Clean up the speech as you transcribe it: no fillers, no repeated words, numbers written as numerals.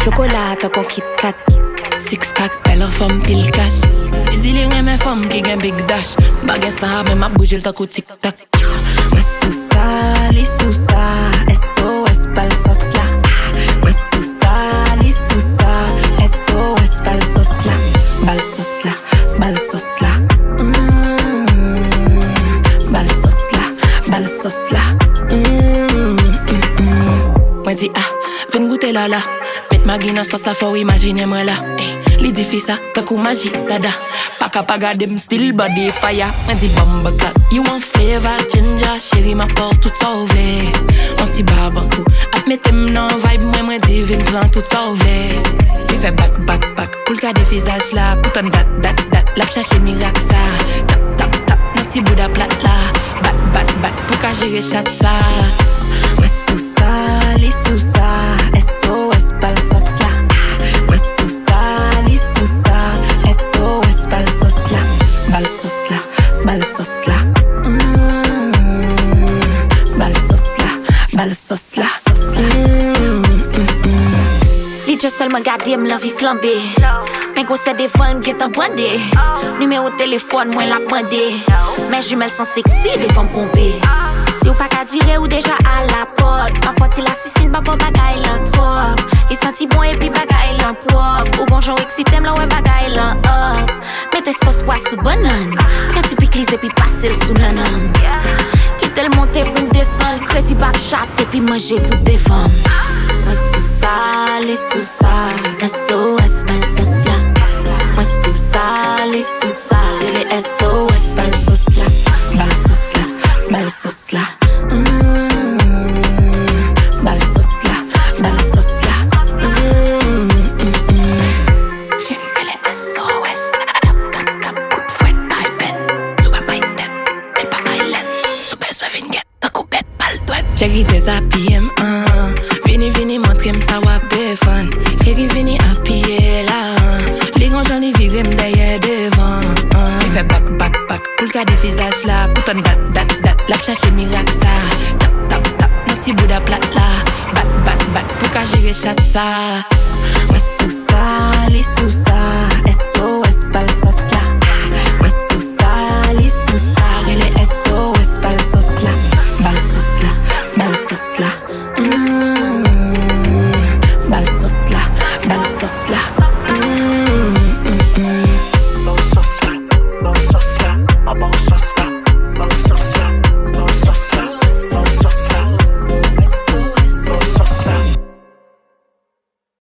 chocolat, t'as qu'on Kit Kat. Six pack, belle en forme, pile cash. Dis les mes femmes qui gagne big dash. Baguette ça, mais ma bouge le temps tic tac. Ouais, sous ça, les sous ça. SOS, pas le sauce là. Ouais, sous ça, les sous ça. SOS, pas le sauce là. Bal sauce là, bal sauce là. Bal sauce là, bal sauce là. Moi dis viens goûter là là. Ma guine sauce la faut imaginer moi là. L'édifice ça, t'as coup magie, dada. Pas capable garder me still body fire. Me dit bomba clat. You want flavor, ginger, chérie ma porte tout sauvé. On t'y barbancou. Ap mettez m'non vibe, moi dit vin prend tout sauvé. Il fait back, pour le cas des visages là. Pouton dat, la chercher miracle ça. Tap, mon petit bout de plat là. Bat, pour qu'à gérer chat ça. Ouais sous ça, les sous ça. SOS, pas le sauce là. Ouais sous ça, les sous ça. SOS, pas le sauce là. Bal sauce là, bal sauce là. Bal sauce là, bal sauce là. Li just seulement gardé m'envie flamber. Mais gros c'est des vols qui t'en bandé. Numéro téléphone moi la bandé. Mes jumelles sont sexy devant me pomper. Si ou pas qu'à dire ou déjà à la porte. Parfois il assassine pas pour bagaille l'en trop. Il senti bon et puis bagaille l'en propre. Ou bonjour excité m'la ouais bagaille l'en up. Mettez sauce pois sous banane. Quand tu piques et puis passer sous nanam. Quitte le monter pour me descendre. Crazy back shot et puis manger tout devant. Moi sous ça, les sous ça. SOS, belle sauce là. Moi sous ça, les sous ça. Et les SOS, belle sauce là. Belle sauce là, belle sauce là. Belle sauce là, belle sauce là. Chérie, elle est SOS. Tap, coup de fouette, by bed. Sous ma tête, et pas my let. Sous besoin vinguette, t'as coupé, pas le doigt. Chérie, déshabillé, Vini, montre-moi ça va fun. Chérie, vini à pied là. Les grands gens, ils virent derrière devant. Il fait back, pour le cas des visages là. Pouton dat, la chercher miracle ça. Tap, mon petit bout de plat là. Bat, pour qu'à gérer chat ça. Ouais, sous ça, les sous ça.